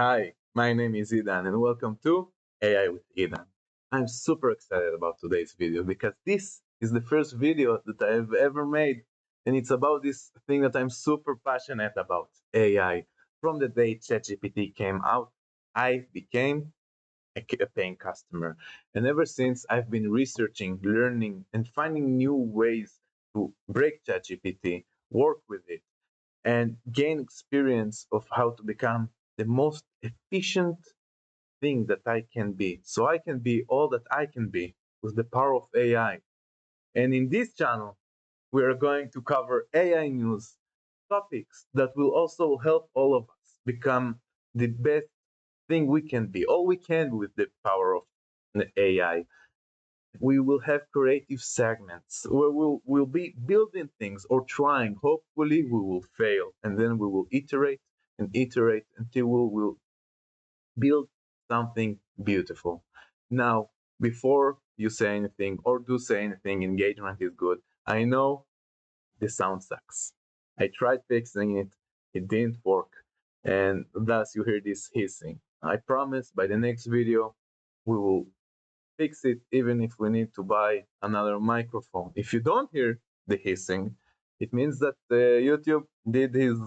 Hi, my name is Idan and welcome to AI with Idan. I'm super excited about today's video because this is the first video that I've ever made and it's about this thing that I'm super passionate about, AI. From the day ChatGPT came out, I became a paying customer. And ever since, I've been researching, learning, and finding new ways to break ChatGPT, work with it, and gain experience of how to become the most efficient thing that I can be. So I can be all that I can be with the power of AI. And in this channel, we are going to cover AI news topics that will also help all of us become the best thing we can be, all we can with the power of the AI. We will have creative segments where we'll be building things or trying. Hopefully, we will fail, and then we will iterate and iterate until we will build something beautiful. Now, before you say anything or do say anything, engagement is good. I know the sound sucks. I tried fixing it, it didn't work, and thus you hear this hissing. I promise by the next video, we will fix it even if we need to buy another microphone. If you don't hear the hissing, it means that YouTube did his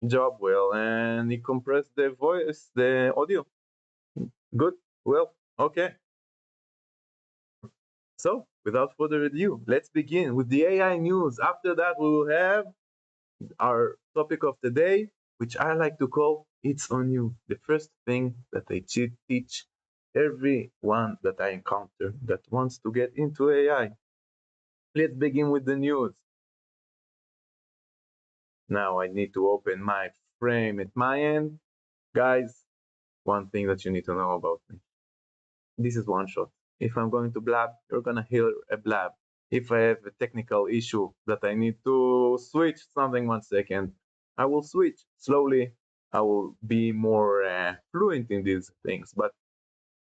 job well and he compressed the voice, the audio. Good. Well, okay. So, without further ado, let's begin with the AI news. After that, we will have our topic of the day, which I like to call It's on You. The first thing that I teach everyone that I encounter that wants to get into AI. Let's begin with the news. Now I need to open my frame at my end. Guys, one thing that you need to know about me. This is one shot. If I'm going to blab, you're gonna hear a blab. If I have a technical issue that I need to switch something 1 second, I will switch slowly. I will be more fluent in these things, but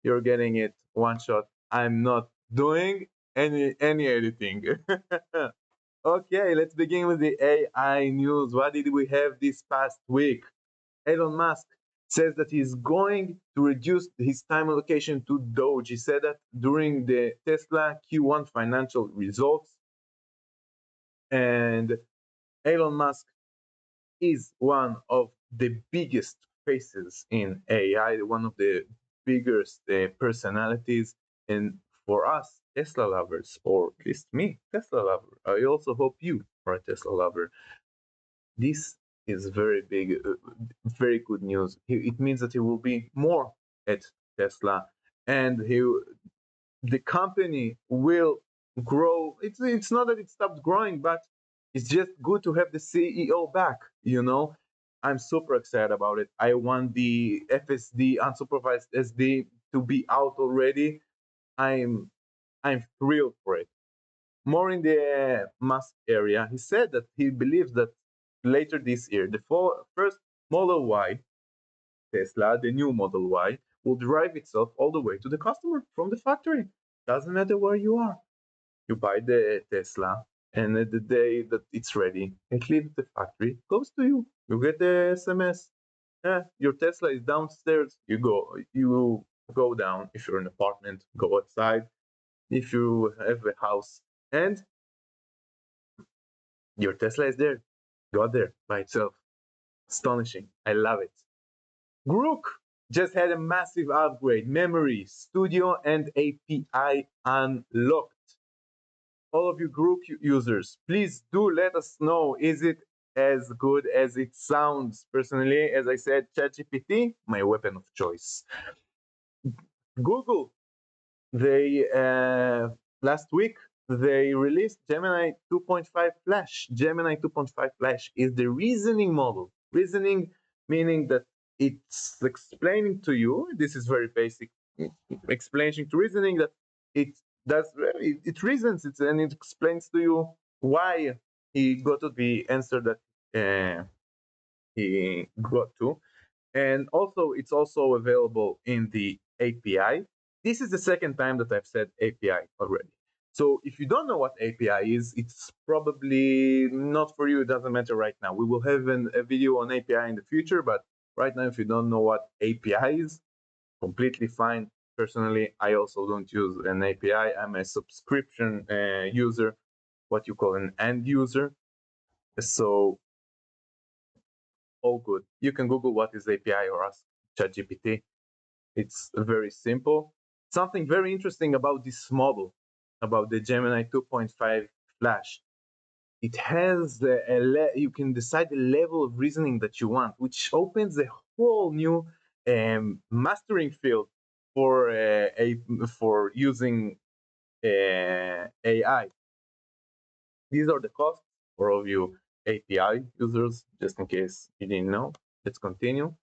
you're getting it one shot. I'm not doing any editing. Okay, let's begin with the AI news. What did we have this past week? Elon Musk says that he's going to reduce his time allocation to Doge. He said that during the Tesla Q1 financial results. And Elon Musk is one of the biggest faces in AI, one of the biggest personalities. And for us, Tesla lovers, or at least me, Tesla lover, I also hope you are a Tesla lover. This is very big, very good news. It means that he will be more at Tesla, and the company will grow. It's not that it stopped growing, but it's just good to have the CEO back. I'm super excited about it. I want the FSD, unsupervised SD, to be out already. I'm I'm thrilled for it. More in the Musk area, he said that he believes that later this year, the first Model Y Tesla, the new Model Y, will drive itself all the way to the customer from the factory. Doesn't matter where you are. You buy the Tesla, and at the day that it's ready, it leaves the factory, goes to you. You get the SMS. Your Tesla is downstairs. You go down. If you're in an apartment, go outside. If you have a house, and your Tesla is there. Got there by itself. Astonishing. I love it. Grok just had a massive upgrade. Memory, Studio, and API unlocked. All of you Grok users, please do let us know. Is it as good as it sounds? Personally, as I said, ChatGPT, my weapon of choice. Google, they last week they released Gemini 2.5 Flash. Gemini 2.5 Flash is the reasoning model. Reasoning meaning that it's explaining to you. This is very basic explanation to reasoning, that it reasons it, and it explains to you why he got to the answer that he got to. And also, it's also available in the API. This is the second time that I've said API already. So if you don't know what API is, it's probably not for you. It doesn't matter right now. We will have a video on API in the future, but Right now, if you don't know what API is, completely fine. Personally, I also don't use an API. I'm a subscription user, what you call an end user. So all good. You can Google what is API or ask ChatGPT. It's very simple. Something very interesting about this model, about the Gemini 2.5 Flash. It has you can decide the level of reasoning that you want, which opens a whole new mastering field for for using AI. These are the costs for all of you API users, just in case you didn't know. Let's continue.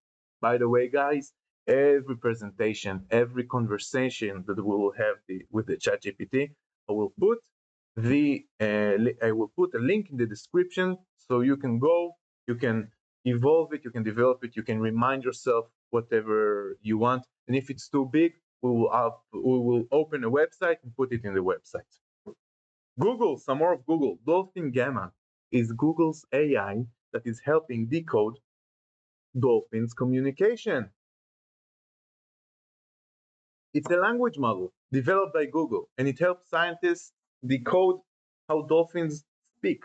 By the way, guys, every presentation, every conversation that we will have with the ChatGPT, I will put I will put a link in the description so you can go, you can evolve it, you can develop it, you can remind yourself whatever you want. And if it's too big, we will open a website and put it in the website. Google, some more of Google. Dolphin Gamma is Google's AI that is helping decode dolphins' communication. It's a language model developed by Google, and it helps scientists decode how dolphins speak,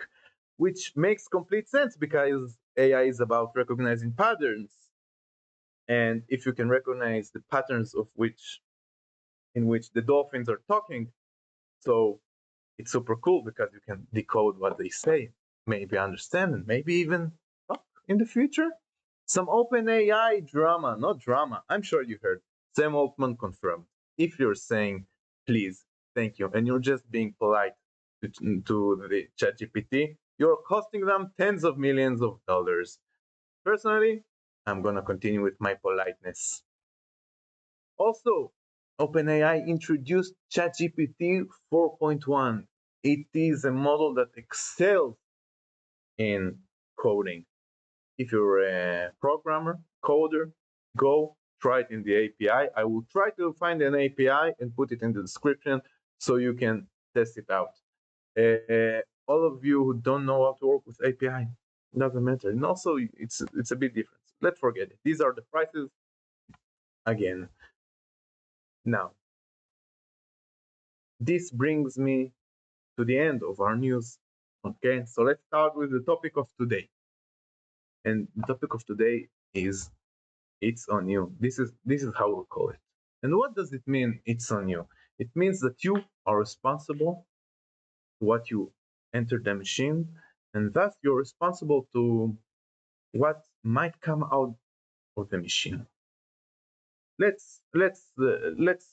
which makes complete sense because AI is about recognizing patterns. And if you can recognize the patterns in which the dolphins are talking, so it's super cool because you can decode what they say, maybe understand, and maybe even talk in the future. Some open AI drama, not drama. I'm sure you heard. Sam Altman confirmed. If you're saying please, thank you, and you're just being polite to the ChatGPT, you're costing them tens of millions of dollars. Personally, I'm gonna continue with my politeness. Also, OpenAI introduced ChatGPT 4.1. It is a model that excels in coding. If you're a programmer, coder, go try it in the API. I will try to find an API and put it in the description so you can test it out. All of you who don't know how to work with API, doesn't matter. And also, it's a bit different. Let's forget it. These are the prices again. Now, this brings me to the end of our news. Okay, so let's start with the topic of today. And the topic of today is it's on you. This is how we call it. And what does it mean it's on you? It means that you are responsible to what you enter the machine, and thus you're responsible to what might come out of the machine. Let's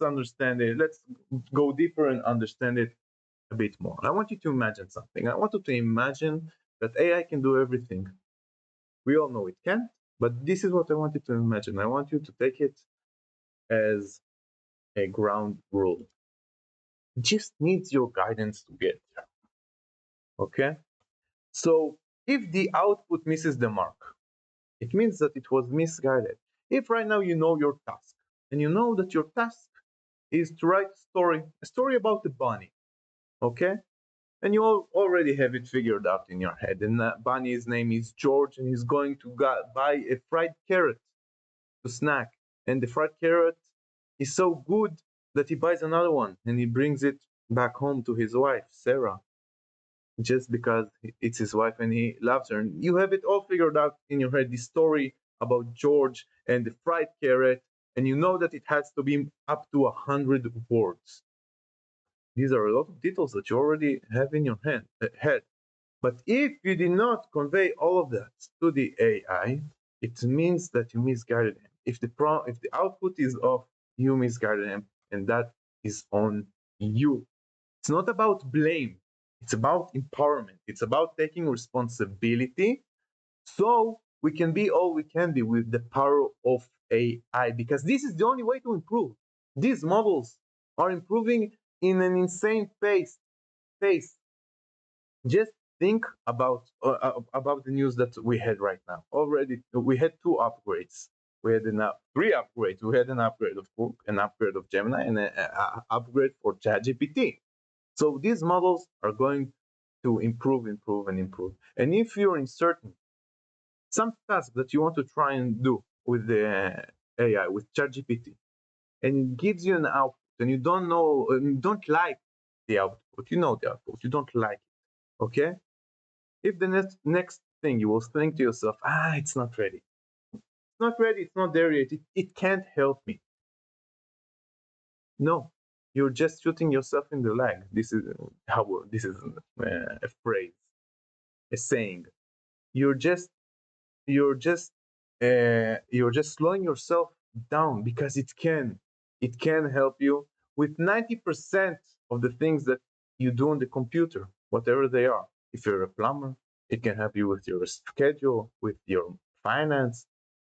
understand it. Let's go deeper and understand it a bit more. I want you to imagine something. I want you to imagine that AI can do everything. We all know it can't, but this is what I want you to imagine. I want you to take it as a ground rule. It just needs your guidance to get there. Okay? So if the output misses the mark, it means that it was misguided. If right now you know your task, and you know that your task is to write a story about the bunny, okay? And you already have it figured out in your head. And bunny's name is George, and he's going to buy a fried carrot to snack. And the fried carrot is so good that he buys another one, and he brings it back home to his wife, Sarah, just because it's his wife and he loves her. And you have it all figured out in your head, the story about George and the fried carrot, and you know that it has to be up to 100 words. These are a lot of details that you already have in your head. But if you did not convey all of that to the AI, it means that you misguided him. If the output is off, you misguided him, and that is on you. It's not about blame. It's about empowerment. It's about taking responsibility so we can be all we can be with the power of AI, because this is the only way to improve. These models are improving in an insane pace. Just think about the news that we had right now. Already, we had two upgrades. We had three upgrades. We had an upgrade of Grok, an upgrade of Gemini, and an upgrade for ChatGPT. So these models are going to improve, and improve. And if you're in certain some task that you want to try and do the AI, with ChatGPT, and it gives you an output, and you don't know, you don't like the output, you know the output, you don't like it, okay? If the next thing you will think to yourself, it's not ready. It's not ready, it's not there yet, it can't help me. No, you're just shooting yourself in the leg. This is a phrase, a saying. You're just you're just you're just slowing yourself down because it can help you with 90% of the things that you do on the computer, whatever they are. If you're a plumber, it can help you with your schedule, with your finance,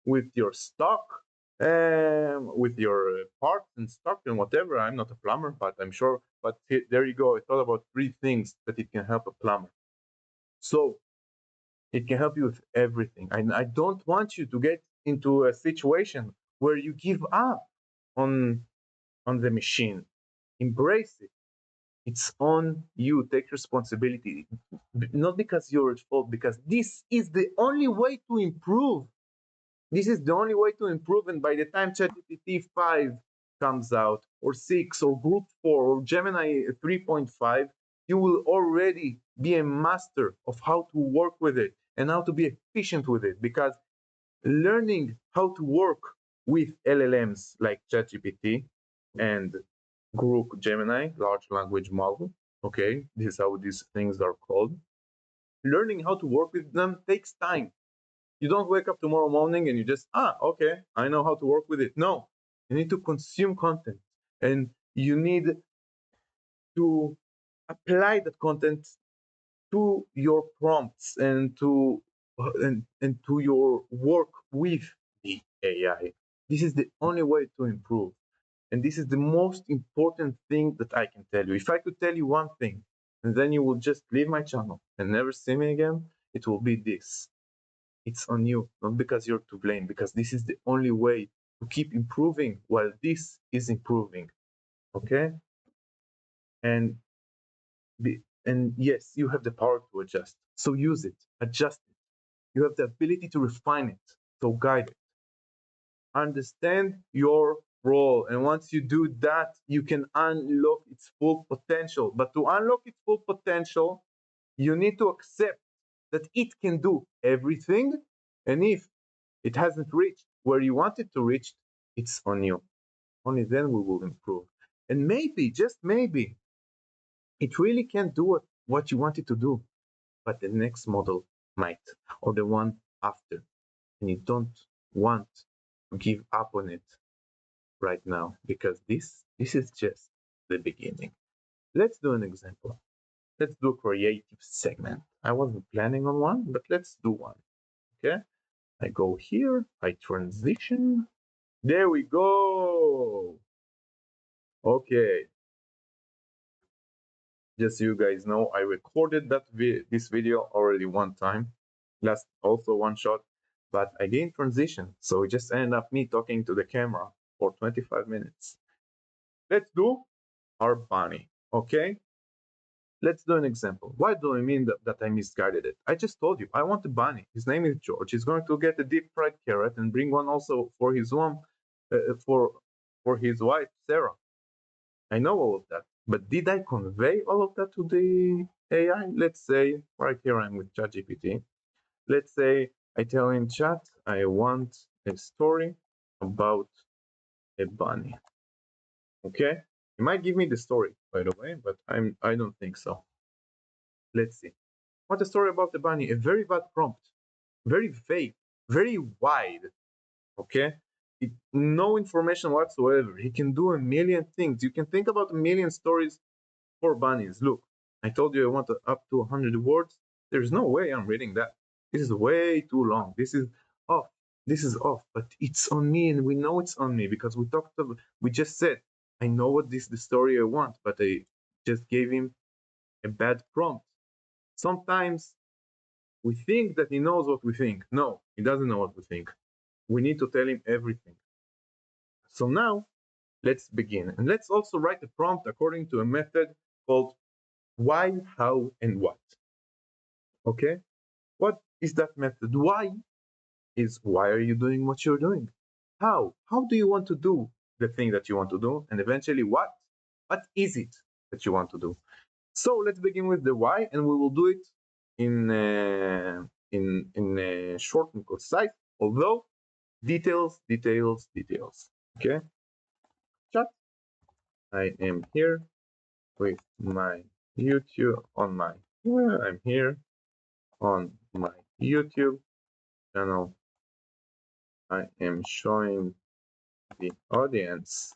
with your stock, with your parts and stock and whatever. I'm not a plumber, but I'm sure. But there you go. I thought about 3 things that it can help a plumber. So it can help you with everything. I don't want you to get into a situation where you give up on the machine. Embrace it. It's on you. Take responsibility. Not because you're at fault, because this is the only way to improve. This is the only way to improve. And by the time ChatGPT 5 comes out, or 6, or Group 4, or Gemini 3.5, you will already be a master of how to work with it and how to be efficient with it. Because learning how to work with LLMs like ChatGPT and Grok Gemini, large language model, okay, this is how these things are called. Learning how to work with them takes time. You don't wake up tomorrow morning and you just, okay, I know how to work with it. No, you need to consume content, and you need to apply that content to your prompts and to your work with the AI. This is the only way to improve. And this is the most important thing that I can tell you. If I could tell you one thing, and then you will just leave my channel and never see me again, it will be this. It's on you, not because you're to blame, because this is the only way to keep improving while this is improving. Okay? And and yes, you have the power to adjust. So use it, adjust it. You have the ability to refine it. So guide it. Understand your role. And once you do that, you can unlock its full potential. But to unlock its full potential, you need to accept that it can do everything. And if it hasn't reached where you want it to reach, it's on you. Only then we will improve. And maybe, just maybe, it really can't do what you want it to do, but the next model might, or the one after. And you don't want to give up on it right now, because this is just the beginning. Let's do an example. Let's do a creative segment. I wasn't planning on one, but let's do one. Okay? I go here, I transition. There we go. Okay. Just so you guys know, I recorded this video already one time, last also one shot, but I didn't transition, so it just ended up me talking to the camera for 25 minutes. Let's do our bunny, okay? Let's do an example. Why do I mean that I misguided it? I just told you, I want a bunny. His name is George. He's going to get a deep fried carrot and bring one also for his mom, for his wife, Sarah. I know all of that, but did I convey all of that to the AI? Let's say, right here I'm with ChatGPT. Let's say I tell him, Chat, I want a story about a bunny. Okay? He might give me the story, by the way, but I don't think so. Let's see. What a story about the bunny? A very bad prompt, very vague, very wide. Okay? No information whatsoever. He can do a million things. You can think about a million stories for bunnies. Look, I told you I want up to 100 words. There's no way I'm reading that. This is way too long. This is off. This is off. But it's on me, and we know it's on me because we just said, I know what the story I want, but I just gave him a bad prompt. Sometimes we think that he knows what we think. No, he doesn't know what we think. We need to tell him everything. So now let's begin. And let's also write a prompt according to a method called why, how, and what. Okay? What is that method? Why? is why are you doing what you're doing? How do you want to do the thing that you want to do? And eventually, what is it that you want to do? So let's begin with the why, and we will do it in short and concise. Although details. Okay, chat. I am here with my YouTube on my. I'm here on my YouTube channel. I am showing the audience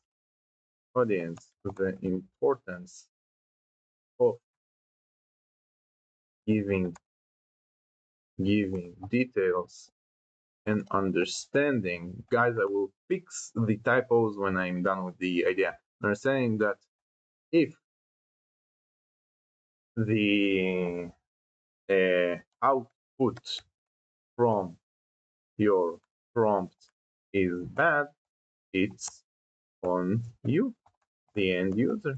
the importance of giving details and understanding. Guys, I will fix the typos when I'm done with the idea. They're saying that if the output from your prompt is bad, it's on you, the end user.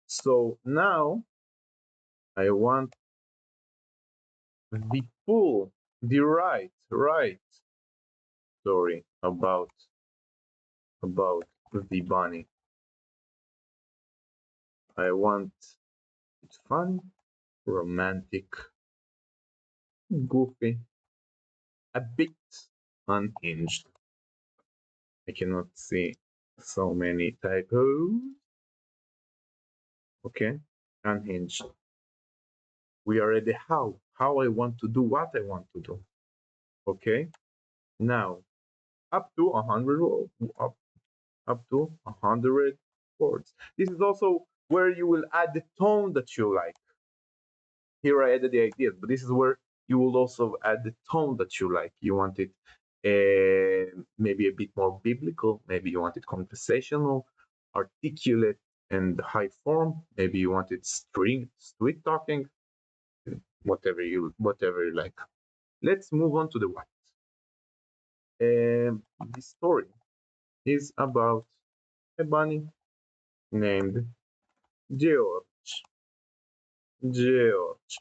So now I want the full, the right story about the bunny. I want it fun, romantic, goofy, a bit unhinged. I cannot see so many typos. Okay, unhinged. We are at the how I want to do what I want to do. Okay, now up to 100 up to 100 words. This is also where you will add the tone that you like. Here I added the ideas, but this is where you will also add the tone that you like. You want it maybe a bit more biblical, maybe you want it conversational, articulate, and high form. Maybe you want it street talking, whatever you like. Let's move on to the what. The story is about a bunny named George. George.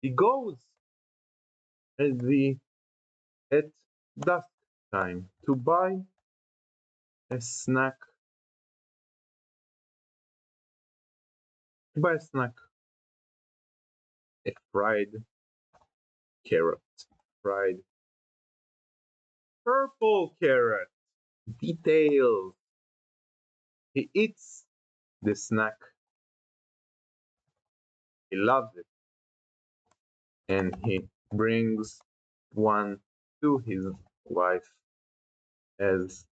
He goes at the at dusk time to buy a snack. A fried carrot. Fried purple carrot. Details. He eats the snack. He loves it. And he brings one to his wife as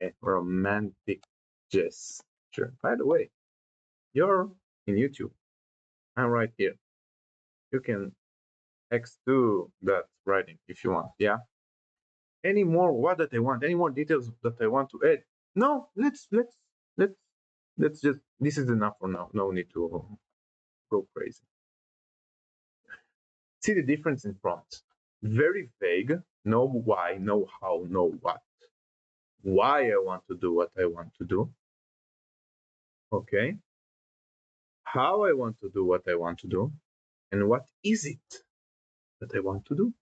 a romantic gesture. By the way, you're in YouTube. I'm right here. You can X2 that writing if you want. Yeah. Any more what that I want? Any more details that I want to add? No. Let's just. This is enough for now. No need to go crazy. See the difference in prompts. Very vague. No why, no how, no what. Why I want to do what I want to do. Okay. How I want to do what I want to do. And what is it that I want to do?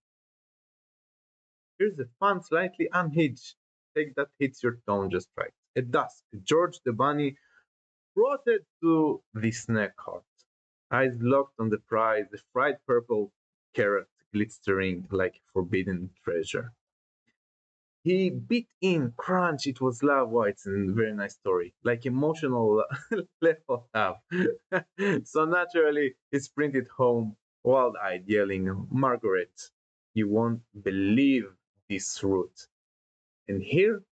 Here's a fun, slightly unhinged. Take that hits your tone just right. At dusk, George the bunny trotted to the snack cart, eyes locked on the prize, the fried purple carrot glittering like forbidden treasure. He bit in, crunch, it was love. Oh, it's a very nice story. Like emotional level up. So naturally, he sprinted home, wild-eyed, yelling, Margaret, you won't believe this route. And here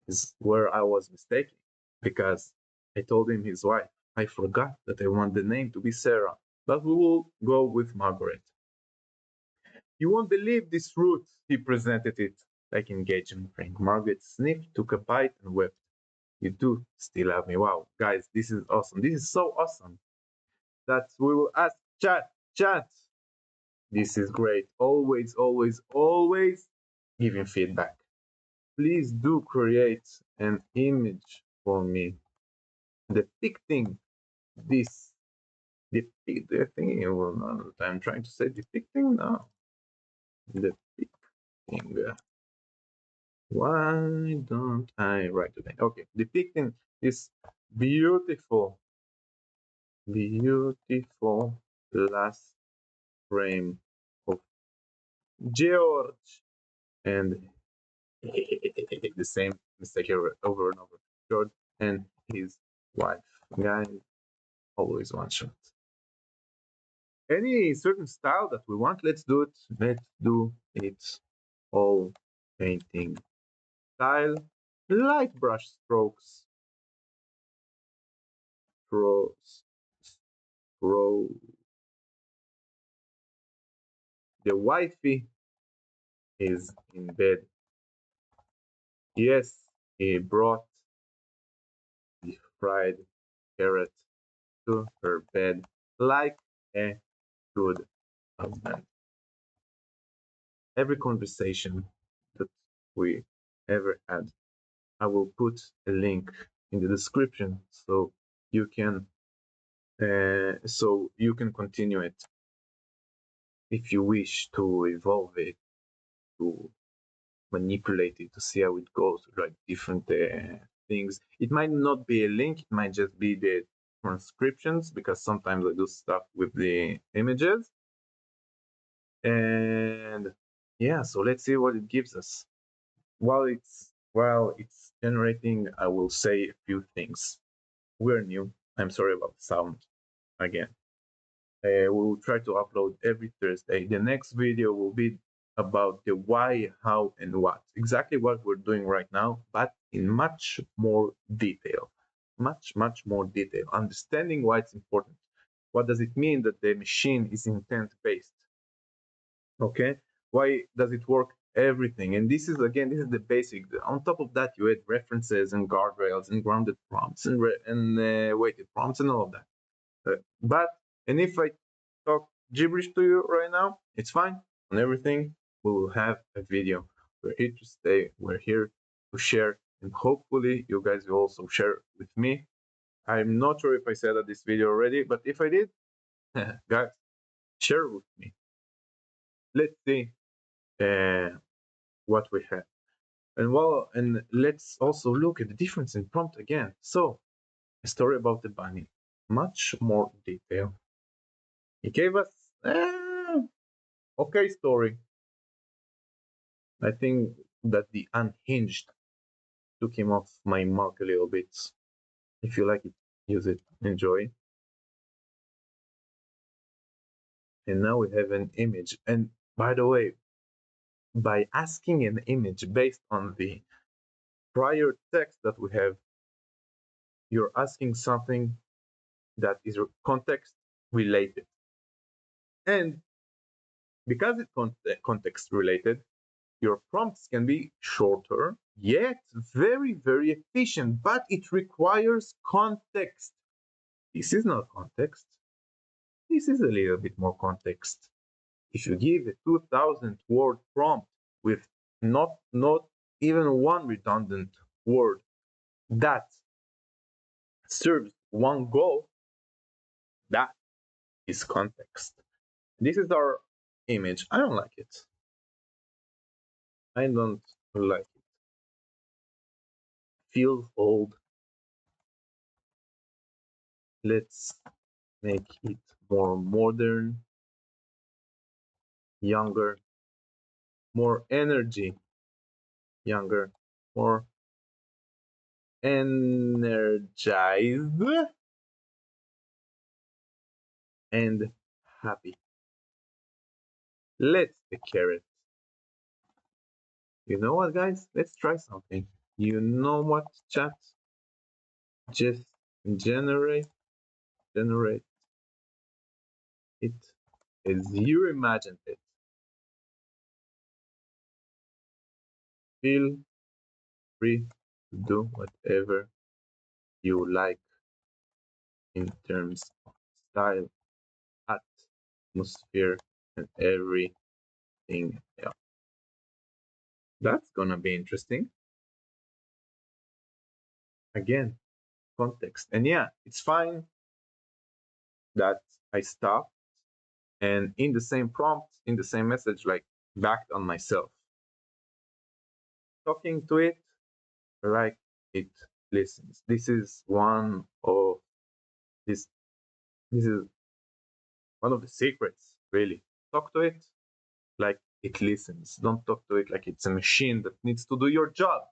is where I was mistaken, because I told him his wife. I forgot that I want the name to be Sarah, but we will go with Margaret. You won't believe this route, he presented it like engagement ring. Margaret sniffed, took a bite, and wept. You do still love me. Wow, guys, this is awesome. This is so awesome that we will ask chat. This is great. Always giving feedback. Please do create an image for me depicting this. I'm trying to say depicting. No, depicting. Why don't I write today? Okay, depicting this beautiful, beautiful last frame of George, and the same mistake here over and over. George and his wife. Guys, always one shot. Any certain style that we want, let's do it. Let's do it all painting style, light brush strokes, strokes, strokes. The wifey is in bed. Yes, he brought the fried carrot to her bed like a good husband. Every conversation that we ever had, I will put a link in the description so you can continue it if you wish to evolve it, to manipulate it, to see how it goes, like different things. It might not be a link, it might just be the transcriptions, because sometimes I do stuff with the images. And yeah, so let's see what it gives us. While it's generating, I will say a few things. We're new. I'm sorry about the sound again. We will try to upload every Thursday. The next video will be about the why, how, and what. Exactly what we're doing right now, but in much more detail. Much more detail. Understanding why it's important. What does it mean that the machine is intent-based? Okay? Why does it work? Everything. And this is the basic. On top of that, you add references and guardrails and grounded prompts and weighted prompts and all of that. And if I talk gibberish to you right now, it's fine. On everything, we will have a video. We're here to stay. We're here to share, and hopefully, you guys will also share with me. I'm not sure if I said that this video already, but if I did, guys, share with me. Let's see what we have. And let's also look at the difference in prompt again. So, a story about the bunny, much more detail. He gave us okay story. I think that the unhinged took him off my mark a little bit. If you like it, use it, enjoy. And now we have an image. And by the way, by asking an image based on the prior text that we have, you're asking something that is context related. And because it's context related, your prompts can be shorter, yet very, very efficient, but it requires context. This is not context. This is a little bit more context. If you give a 2000 word prompt with not even one redundant word that serves one goal, that is context. This is our image. I don't like it. I don't like it. Feels old. Let's make it more modern, younger, more energy, younger, more energized, and happy. Let's the carrot. You know what, guys? Let's try something. You know what, chat? Just generate it as you imagined it. Feel free to do whatever you like in terms of style, atmosphere, and everything else. That's gonna be interesting. Again, context. And yeah, it's fine that I stopped and in the same prompt, in the same message, like backed on myself, talking to it like it listens. This is one of this. This is one of the secrets. Really, talk to it like it listens. Don't talk to it like it's a machine that needs to do your job.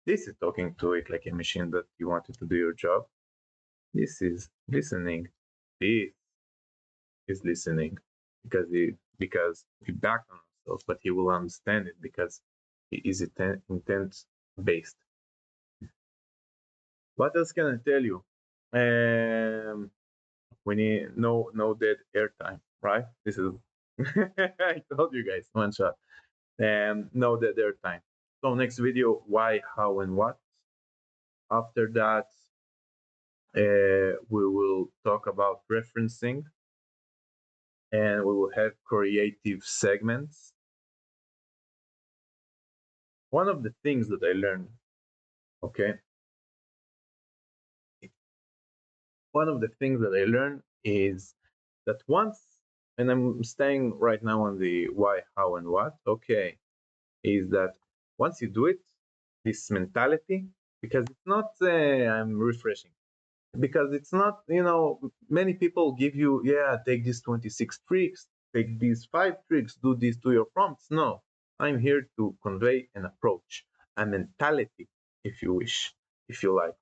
This is talking to it like a machine that you want it to do your job. This is listening. This is listening because we back on ourselves, but he will understand it because he is intent based. What else can I tell you? We need no dead airtime, right? This is I told you guys one shot. No dead airtime. So next video, why, how, and what. After that, we will talk about referencing, and we will have creative segments. One of the things that I learned, okay, one of the things that I learned is that once, and I'm staying right now on the why, how, and what, okay, is that once you do it, this mentality, because it's not, I'm refreshing, because it's not, many people give you, yeah, take these 26 tricks, take these 5 tricks, do this to your prompts. No, I'm here to convey an approach, a mentality, if you wish, if you like,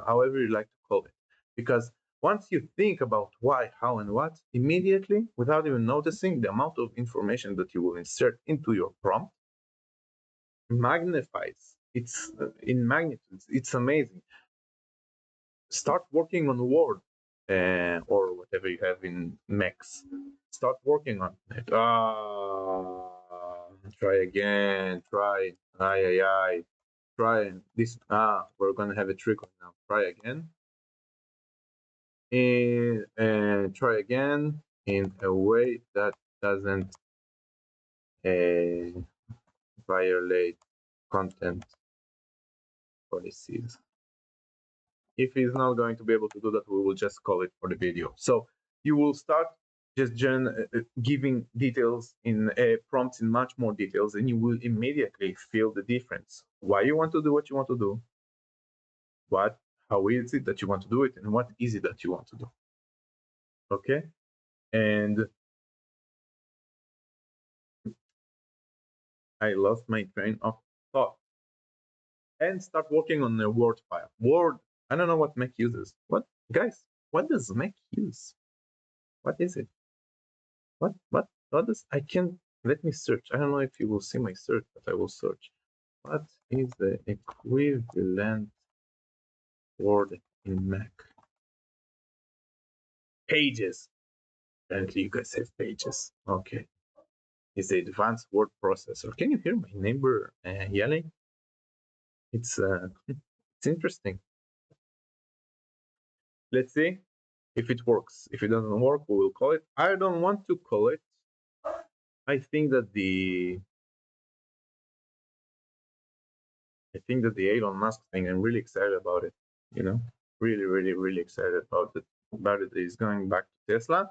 however you like to call it. Because once you think about why, how, and what, immediately, without even noticing, the amount of information that you will insert into your prompt magnifies. It's in magnitudes. It's amazing. Start working on Word or whatever you have in Macs. Start working on it. Try again. Try. Ay, ay, ay. Try this. We're going to have a trick right now. Try again. And try again in a way that doesn't violate content policies. If he's not going to be able to do that, we will just call it for the video. So you will start just giving details in prompts in much more details, and you will immediately feel the difference. Why you want to do what you want to do, how is it that you want to do it, and what is it that you want to do. Okay, and I lost my train of thought. And start working on a Word file. Word. I don't know what Mac uses. What, guys? What does Mac use? What is it? What does I can let me search. I don't know if you will see my search, but I will search. What is the equivalent word in Mac? Pages. Apparently you guys have pages. Okay. It's the advanced word processor. Can you hear my neighbor yelling? It's it's interesting. Let's see if it works. If it doesn't work, we will call it. I don't want to call it. I think that the Elon Musk thing, I'm really excited about it. Really, really, really excited about it. He's going back to Tesla,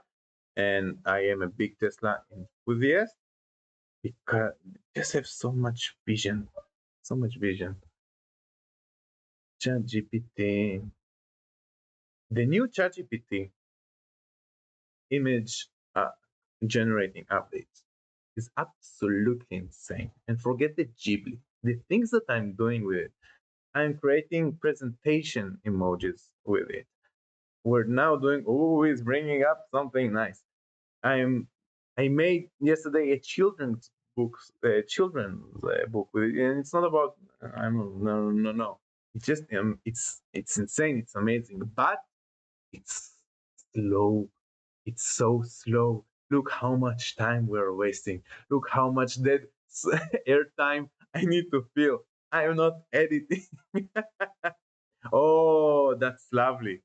and I am a big Tesla enthusiast because they just have so much vision, so much vision. ChatGPT, the new ChatGPT image generating updates is absolutely insane. And forget the Ghibli, the things that I'm doing with it. I'm creating presentation emojis with it. We're now doing, it's bringing up something nice. I made yesterday a children's book with it, and it's not about no. It's just it's insane. It's amazing, but it's slow. It's so slow. Look how much time we're wasting. Look how much dead airtime I need to fill. I am not editing. Oh, that's lovely.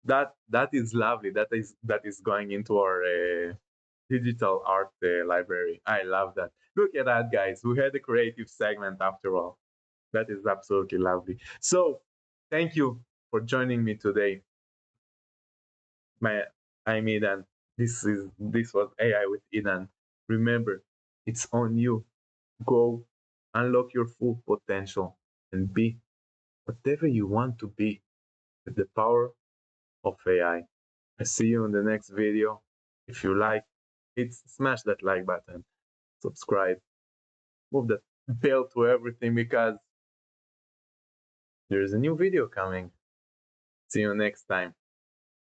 That is lovely. That is going into our digital art library. I love that. Look at that, guys. We had a creative segment after all. That is absolutely lovely. So, thank you for joining me today. I'm Idan. This was AI with Idan. Remember, It's on you. Go, unlock your full potential, and be whatever you want to be with the power of AI. I see you in the next video. If you like, smash that like button, subscribe, move that bell to everything because there's a new video coming. See you next time.